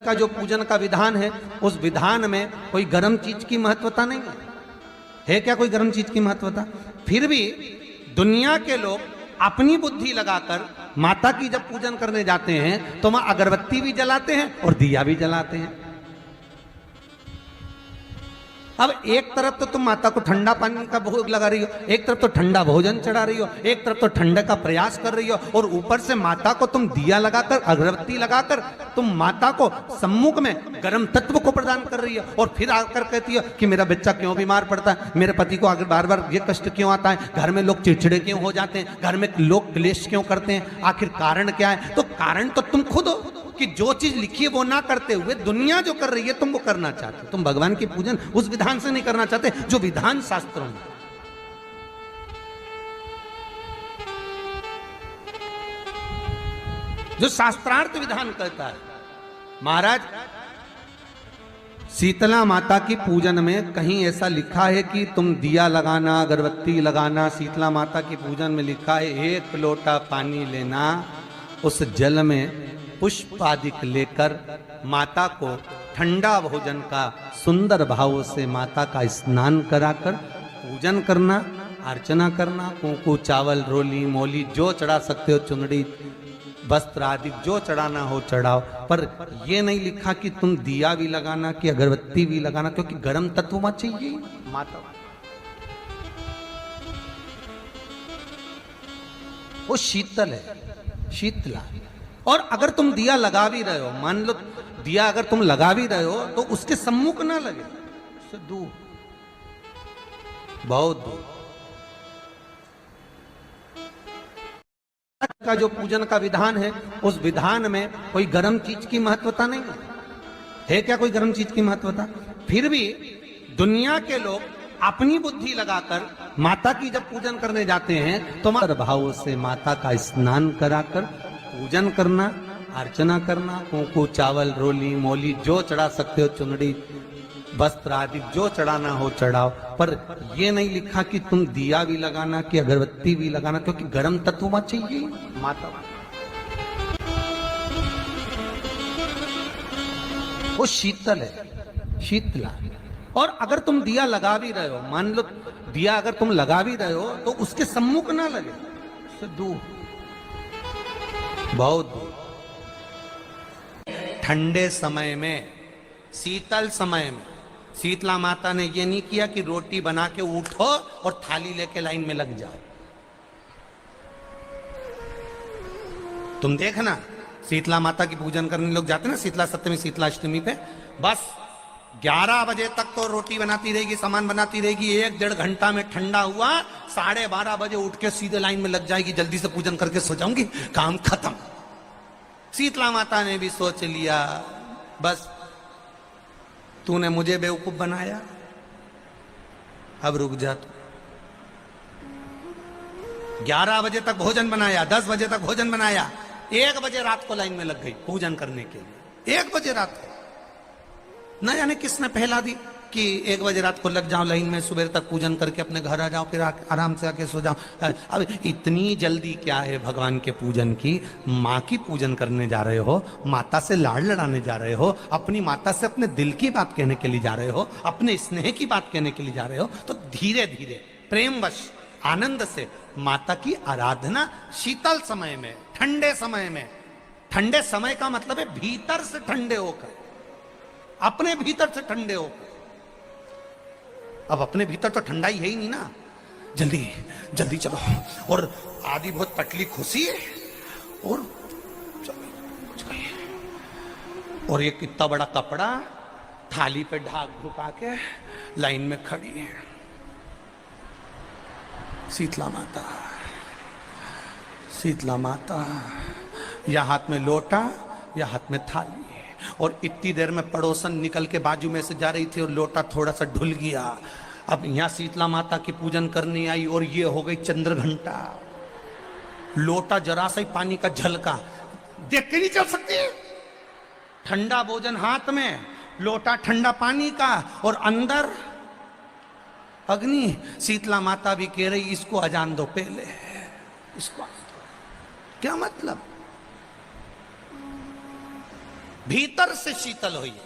का जो पूजन का विधान है, उस विधान में कोई गर्म चीज की महत्वता नहीं है क्या? कोई गर्म चीज की महत्वता? फिर भी दुनिया के लोग अपनी बुद्धि लगाकर माता की जब पूजन करने जाते हैं तो वहां अगरबत्ती भी जलाते हैं और दिया भी जलाते हैं। अब एक तरफ तो तुम माता को ठंडा पानी का भोग लगा रही हो, एक तरफ तो ठंडा भोजन चढ़ा रही हो, एक तरफ तो ठंडे का प्रयास कर रही हो, और ऊपर से माता को तुम दिया लगाकर अगरबत्ती लगाकर तुम माता को सम्मुख में गर्म तत्व को प्रदान कर रही हो, और फिर आकर कहती हो कि मेरा बच्चा क्यों बीमार पड़ता है, मेरे पति को आगे बार बार ये कष्ट क्यों आता है, घर में लोग चिड़चिड़े क्यों हो जाते हैं, घर में लोग क्लेश क्यों करते हैं, आखिर कारण क्या है? तो कारण तो तुम खुद हो कि जो चीज लिखी है वो ना करते हुए दुनिया जो कर रही है तुम वो करना चाहते हो। तुम भगवान की पूजन उस विधान से नहीं करना चाहते जो विधान शास्त्रों में। जो शास्त्रार्थ विधान कहता है। महाराज, शीतला माता की पूजन में कहीं ऐसा लिखा है कि तुम दिया लगाना, अगरबत्ती लगाना? शीतला माता की पूजन में लिखा है 1 लोटा पानी लेना, उस जल में पुष्प आदि लेकर माता को ठंडा भोजन का सुंदर भाव से माता का स्नान कराकर पूजन करना, अर्चना करना, कुंकू चावल रोली मोली जो चढ़ा सकते हो, चुनड़ी वस्त्र आदि जो चढ़ाना हो चढ़ाओ, पर यह नहीं लिखा कि तुम दिया भी लगाना कि अगरबत्ती भी लगाना, क्योंकि गर्म तत्व मत चाहिए माता। वो शीतल है, शीतला। और अगर तुम दिया लगा भी रहे हो, मान लो दिया अगर तुम लगा भी रहे हो तो उसके सम्मुख ना लगे, उससे दूर, बहुत दूर। का जो पूजन का विधान है, उस विधान में कोई गर्म चीज की महत्वता नहीं है क्या? कोई गर्म चीज की महत्वता? फिर भी दुनिया के लोग अपनी बुद्धि लगाकर माता की जब पूजन करने जाते हैं तो भाव से माता का स्नान कराकर पूजन करना, अर्चना करना, कुंकू चावल रोली मोली जो चढ़ा सकते हो, चुनड़ी वस्त्र आदि जो चढ़ाना हो चढ़ाओ, पर यह नहीं लिखा कि तुम दिया भी लगाना कि अगरबत्ती भी लगाना, क्योंकि गर्म तत्व मत चाहिए माता। वो शीतल है, शीतला। और अगर तुम दिया लगा भी रहे हो, मान लो दिया अगर तुम लगा भी रहे हो तो उसके सम्मुख ना लगे, उससे दूर, बहुत दूर। ठंडे समय में, शीतल समय में शीतला माता ने यह नहीं किया कि रोटी बना के उठो और थाली लेके लाइन में लग जाओ। तुम देखना, शीतला माता की पूजन करने लोग जाते ना शीतला सप्तमी, शीतला अष्टमी पे, बस 11 बजे तक तो रोटी बनाती रहेगी, सामान बनाती रहेगी, 1-1.5 घंटा में ठंडा हुआ, 12:30 बजे उठ के सीधे लाइन में लग जाएगी, जल्दी से पूजन करके सो जाऊंगी, काम खत्म। शीतला माता ने भी सोच लिया, बस तूने मुझे बेवकूफ बनाया, अब रुक जा तू। 11 बजे तक भोजन बनाया, 10 बजे तक भोजन बनाया, 1 बजे रात को लाइन में लग गई पूजन करने के लिए। 1 बजे रात को, न जाने किसने पहला दी कि 1 बजे रात को लग जाओ लाइन में, सुबह तक पूजन करके अपने घर आ जाओ, फिर आराम से आके सो जाओ। अब इतनी जल्दी क्या है भगवान के पूजन की? माँ की पूजन करने जा रहे हो, माता से लाड़ लड़ाने जा रहे हो, अपनी माता से अपने दिल की बात कहने के लिए जा रहे हो, अपने स्नेह की बात कहने के लिए जा रहे हो, तो धीरे धीरे प्रेमवश आनंद से माता की आराधना शीतल समय में, ठंडे समय में। ठंडे समय का मतलब है भीतर से ठंडे होकर, अपने भीतर से ठंडे होकर। अब अपने भीतर तो ठंडा ही है ही नहीं ना, जल्दी जल्दी चलो, और आधी बहुत पतली खुशी है, और चलो, और ये कितना बड़ा कपड़ा थाली पे ढाक ढुका के लाइन में खड़ी है शीतला माता। शीतला माता, या हाथ में लोटा या हाथ में थाली, और इतनी देर में पड़ोसन निकल के बाजू में से जा रही थी और लोटा थोड़ा सा ढुल गया। अब यहां शीतला माता की पूजन करने आई और ये हो गई चंद्र घंटा, लोटा जरा सा ही पानी का झलका, देख के नहीं चल सकती। ठंडा भोजन हाथ में, लोटा ठंडा पानी का, और अंदर अग्नि। शीतला माता भी कह रही इसको अजान दो पहले, इसको क्या मतलब? भीतर से शीतल होइए,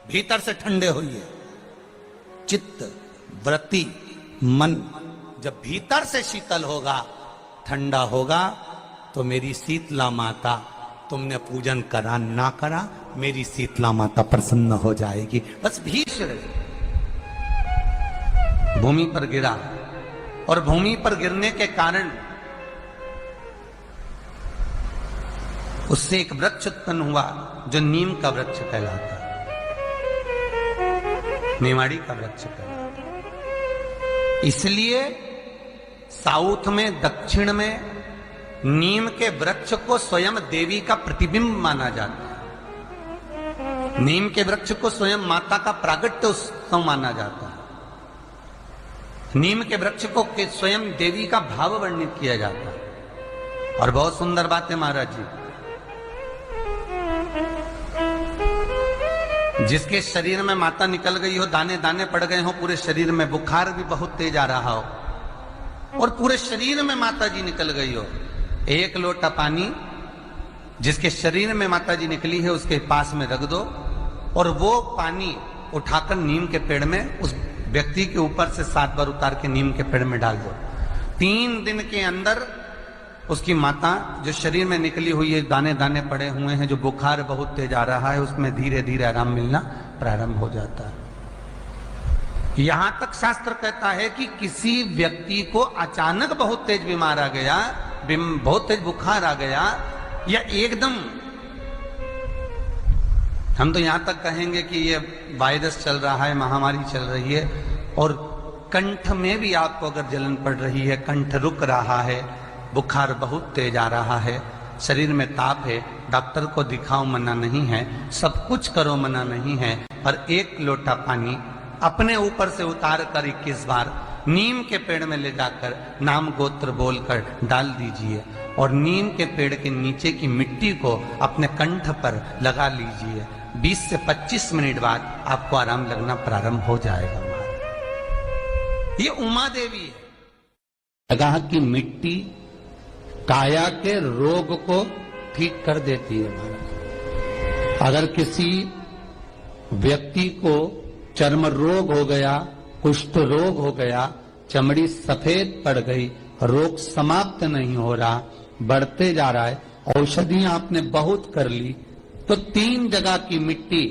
भीतर से ठंडे होइए। चित्त, वृत्ति, मन जब भीतर से शीतल होगा, ठंडा होगा, तो मेरी शीतला माता, तुमने पूजन करा ना करा, मेरी शीतला माता प्रसन्न हो जाएगी। बस भीष्म भूमि पर गिरा, और भूमि पर गिरने के कारण उससे एक वृक्ष उत्पन्न हुआ जो नीम का वृक्ष कहलाता है, मेवाड़ी का वृक्ष कहलाता। इसलिए साउथ में, दक्षिण में नीम के वृक्ष को स्वयं देवी का प्रतिबिंब माना जाता है। नीम के वृक्ष को स्वयं माता का प्रागट्य उत्सव माना जाता है। नीम के वृक्ष को स्वयं देवी का भाव वर्णित किया जाता है। और बहुत सुंदर बात है महाराज जी, जिसके शरीर में माता निकल गई हो, दाने दाने पड़ गए हो पूरे शरीर में, बुखार भी बहुत तेज आ रहा हो, और पूरे शरीर में माता जी निकल गई हो, एक लोटा पानी जिसके शरीर में माता जी निकली है उसके पास में रख दो, और वो पानी उठाकर नीम के पेड़ में उस व्यक्ति के ऊपर से 7 बार उतार के नीम के पेड़ में डाल दो। 3 दिन के अंदर उसकी माता जो शरीर में निकली हुई है, दाने दाने पड़े हुए हैं, जो बुखार बहुत तेज आ रहा है, उसमें धीरे धीरे आराम मिलना प्रारंभ हो जाता है। यहां तक शास्त्र कहता है कि किसी व्यक्ति को अचानक बहुत तेज बीमार आ गया, बहुत तेज बुखार आ गया, या एकदम, हम तो यहां तक कहेंगे कि ये वायरस चल रहा है, महामारी चल रही है, और कंठ में भी आपको अगर जलन पड़ रही है, कंठ रुक रहा है, बुखार बहुत तेज आ रहा है, शरीर में ताप है, डॉक्टर को दिखाओ मना नहीं है, सब कुछ करो मना नहीं है, पर 1 लोटा पानी अपने ऊपर से उतार कर 21 बार नीम के पेड़ में ले जाकर नाम गोत्र बोलकर डाल दीजिए, और नीम के पेड़ के नीचे की मिट्टी को अपने कंठ पर लगा लीजिए। 20 से 25 मिनट बाद आपको आराम लगना प्रारंभ हो जाएगा। ये उमा देवी है। जगह की मिट्टी काया के रोग को ठीक कर देती है महाराज। अगर किसी व्यक्ति को चर्म रोग हो गया, कुष्ठ रोग हो गया, चमड़ी सफेद पड़ गई, रोग समाप्त नहीं हो रहा, बढ़ते जा रहा है, औषधियां आपने बहुत कर ली, तो 3 जगह की मिट्टी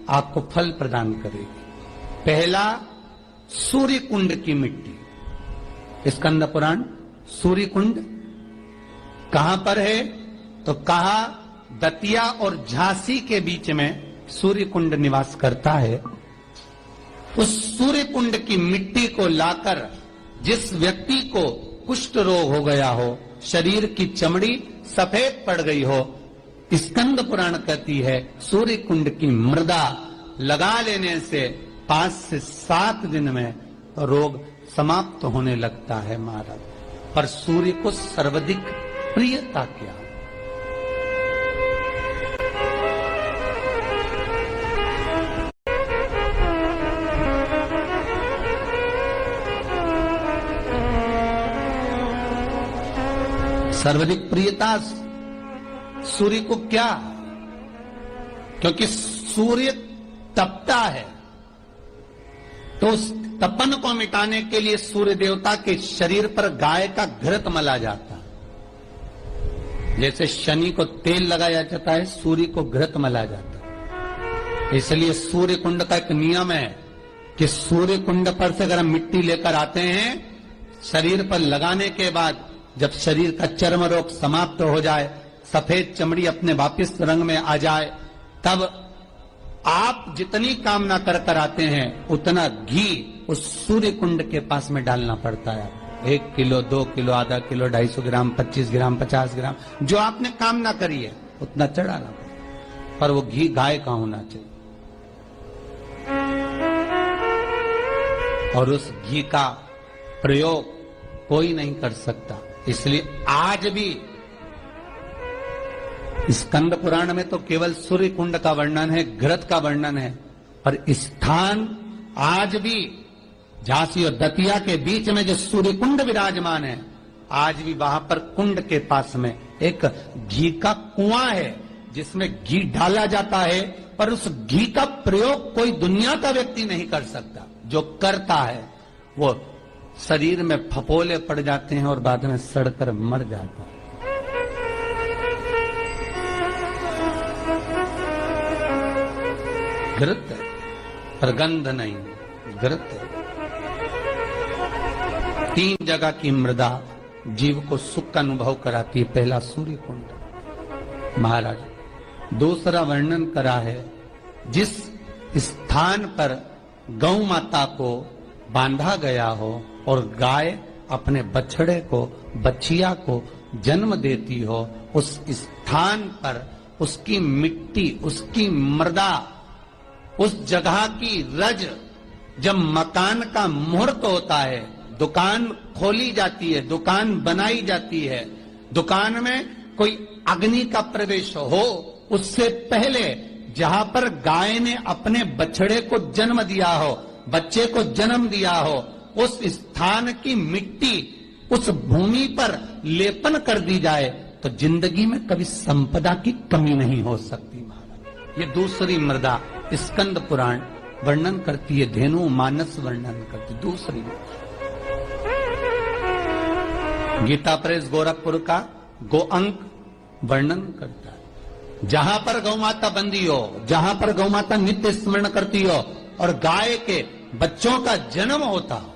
आपको फल प्रदान करेगी। पहला, सूर्य कुंड की मिट्टी। स्कंद पुराण सूर्य कुंड कहां पर है? तो कहा दतिया और झांसी के बीच में सूर्य कुंड निवास करता है। उस सूर्य कुंड की मिट्टी को लाकर जिस व्यक्ति को कुष्ठ रोग हो गया हो, शरीर की चमड़ी सफेद पड़ गई हो, स्कंद पुराण कहती है सूर्य कुंड की मृदा लगा लेने से 5 से 7 दिन में रोग समाप्त होने लगता है महाराज। पर सूर्य को सर्वाधिक प्रियता क्या? सर्वाधिक प्रियता सूर्य को क्या? क्योंकि सूर्य तपता है, तो उस तपन को मिटाने के लिए सूर्य देवता के शरीर पर गाय का घृत मला जाता है। जैसे शनि को तेल लगाया जाता है, सूर्य को घृत मला जाता है। इसलिए सूर्य कुंड का एक नियम है कि सूर्य कुंड पर से अगर हम मिट्टी लेकर आते हैं, शरीर पर लगाने के बाद जब शरीर का चर्म रोग समाप्त हो जाए, सफेद चमड़ी अपने वापिस रंग में आ जाए, तब आप जितनी कामना कर आते हैं उतना घी उस सूर्य कुंड के पास में डालना पड़ता है। 1 किलो, 2 किलो, आधा किलो, 250 ग्राम, 25 ग्राम, 50 ग्राम, जो आपने कामना करी है उतना चढ़ाना पड़ता। पर वो घी गाय का होना चाहिए, और उस घी का प्रयोग कोई नहीं कर सकता। इसलिए आज भी स्कंद पुराण में तो केवल सूर्य कुंड का वर्णन है, घृत का वर्णन है, पर स्थान आज भी झांसी और दतिया के बीच में जो सूर्य कुंड विराजमान है, आज भी वहां पर कुंड के पास में एक घी का कुआं है, जिसमें घी डाला जाता है, पर उस घी का प्रयोग कोई दुनिया का व्यक्ति नहीं कर सकता। जो करता है वो शरीर में फपोले पड़ जाते हैं और बाद में सड़कर मर जाता है। घृत है, पर गंध नहीं, घृत है। 3 जगह की मृदा जीव को सुख का अनुभव कराती है। पहला सूर्य कुंड महाराज, दूसरा वर्णन करा है जिस स्थान पर गौ माता को बांधा गया हो और गाय अपने बछड़े को, बछिया को जन्म देती हो, उस स्थान पर उसकी मिट्टी, उसकी मृदा, उस जगह की रज, जब मकान का मुहूर्त होता है, दुकान खोली जाती है, दुकान बनाई जाती है, दुकान में कोई अग्नि का प्रवेश हो, उससे पहले जहां पर गाय ने अपने बछड़े को जन्म दिया हो, बच्चे को जन्म दिया हो, उस स्थान की मिट्टी उस भूमि पर लेपन कर दी जाए तो जिंदगी में कभी संपदा की कमी नहीं हो सकती महाराज। ये दूसरी मृदा स्कंद पुराण वर्णन करती है, धेनु मानस वर्णन करती। दूसरी गीता प्रेस गोरखपुर का गो अंक वर्णन करता है। जहां पर गौ माता बंदी हो, जहां पर गौ माता नित्य स्मरण करती हो और गाय के बच्चों का जन्म होता हो,